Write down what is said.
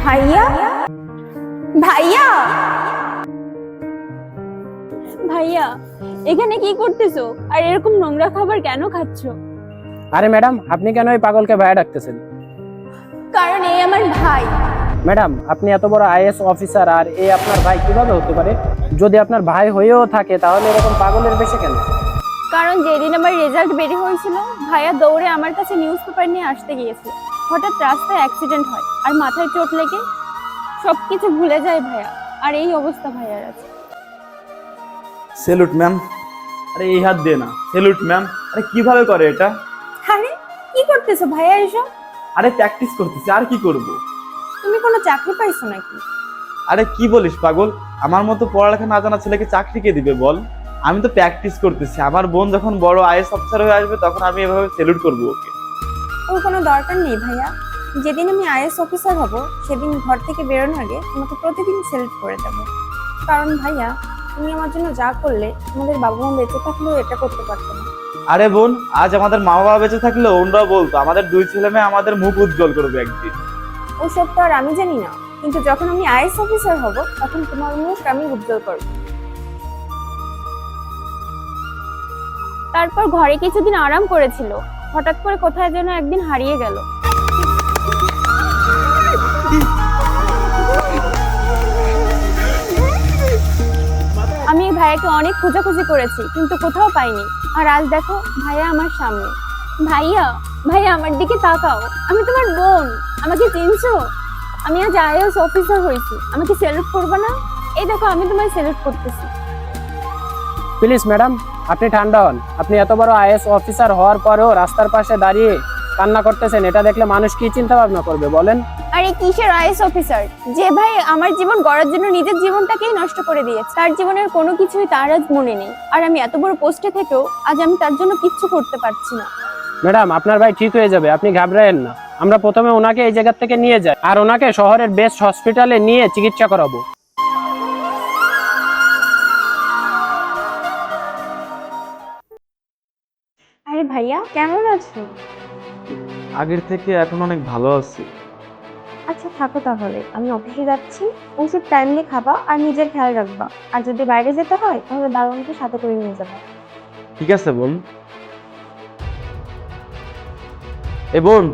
ভাইয়া, ভাইয়া, ভাইয়া, এখানে কি করতেছো? আর এরকম নোংরা খাবার কেন খাচ্ছো? আরে ম্যাডাম, আপনি কেন এই পাগলকে ভাইয়া ডাকতেছেন? কারণ এই আমার ভাই। ম্যাডাম, আপনি এত বড় আইএএস অফিসার আর এই আপনার ভাই কিভাবে হতে পারে? যদি আপনার ভাই হয়েও থাকে তাহলে এরকম পাগলের বেশে কেন? কারণ যেদিন আমার রেজাল্ট বের হয়েছিল, ভাইয়া দৌড়ে আমার কাছে নিউজ পেপার নিয়ে আসতে গিয়েছিল। হঠাৎ রাস্তায় অ্যাক্সিডেন্ট হয় আর মাথায় চোট লেগে সবকিছু ভুলে যায় ভাইয়া। আর এই অবস্থা ভাইয়ার আছে। Salute ma'am. আরে এই হাত দিয়ে না, সেলুট ম্যাম। আরে কিভাবে করে এটা? আরে কি করতেছো ভাইয়া এসব? আরে প্র্যাকটিস করতেছি, আর কি করব? তুমি কোনো চাকরি পাইছো নাকি? আরে কি বলিস পাগল, আমার মতো পড়ালেখা না জানা ছেলেকে চাকরি কে দিবে বল? আমি তো প্র্যাকটিস করতেছি, আমার বোন যখন বড় আইএস অফিসার হয়ে আসবে তখন আমি এভাবে সেলুট করবো ওকে। ওর কোনো দরকার নেই ভাইয়া। যেদিন আমি আইএস অফিসার হব সেদিন ঘর থেকে বেরোনোর আগে তোমাকে প্রতিদিন সেলুট করে দেবো। কারণ ভাইয়া, তুমি আমার জন্য যা করলে আমাদের বাবা মা বেঁচে থাকলেও এটা করতে পারতো না। আরে বোন, আজ আমাদের মা বাবা বেঁচে থাকলে ওনরাও বলতো আমাদের দুই ছেলে মেয়ে আমাদের মুখ উজ্জ্বল করবে একদিন। ওসব তো আর আমি জানি না, কিন্তু যখন আমি আইএস অফিসার হব তখন তোমার মুখ আমি উজ্জ্বল করব। তারপর ঘরে কিছুদিন আরাম করেছিল, হঠাৎ করে কোথায় যেন একদিন হারিয়ে গেল। আমি ভাইয়াকে অনেক খোঁজাখুঁজি করেছি কিন্তু কোথাও পাইনি। আর আজ দেখো ভাইয়া আমার সামনে। ভাইয়া, ভাইয়া আমার দিকে তাকাও, আমি তোমার বোন, আমাকে চিনছো? আমি আজ আইএএস অফিসার হয়েছি, আমাকে স্যালুট করবে না? এই দেখো আমি তোমায় স্যালুট করতেছি। প্লিজ ম্যাডাম, আপনি ঠান্ডা হন। আপনি এত বড় আইএএস অফিসার হওয়ার পরেও রাস্তার পাশে দাঁড়িয়ে কান্না করতেছেন, এটা দেখলে মানুষ কি চিন্তা ভাবনা করবে বলেন? আরে কিসের আইএস অফিসার? যে ভাই আমার জীবন গড়ার জন্য নিজের জীবনটাকেই নষ্ট করে দিয়েছে, তার জীবনের কোনো কিছুই তার আজ মনে নেই। আর আমি এত বড় পোস্টে থেকেও আজ আমি তার জন্য কিচ্ছু করতে পারছি না। ম্যাডাম, আপনার ভাই ঠিক হয়ে যাবে, আপনি ঘাবড়ায়েন না। আমরা প্রথমে ওনাকে এই জায়গা থেকে নিয়ে যাই আর ওনাকে শহরের বেস্ট হসপিটালে নিয়ে চিকিৎসা করাবো। আরে ভাইয়া, কেমন আছো? আগের থেকে এখন অনেক ভালো আছি। আচ্ছা থাকো তাহলে, আমি অফিসে যাচ্ছি। ওষুধ টাইমলি খাবা আর নিজের খেয়াল রাখবা। আর যদি বাইরে যেতে হয় তাহলে দারোয়ানকে সাথে করে নিয়ে যাবা। ঠিক আছে বোন। এ বোন,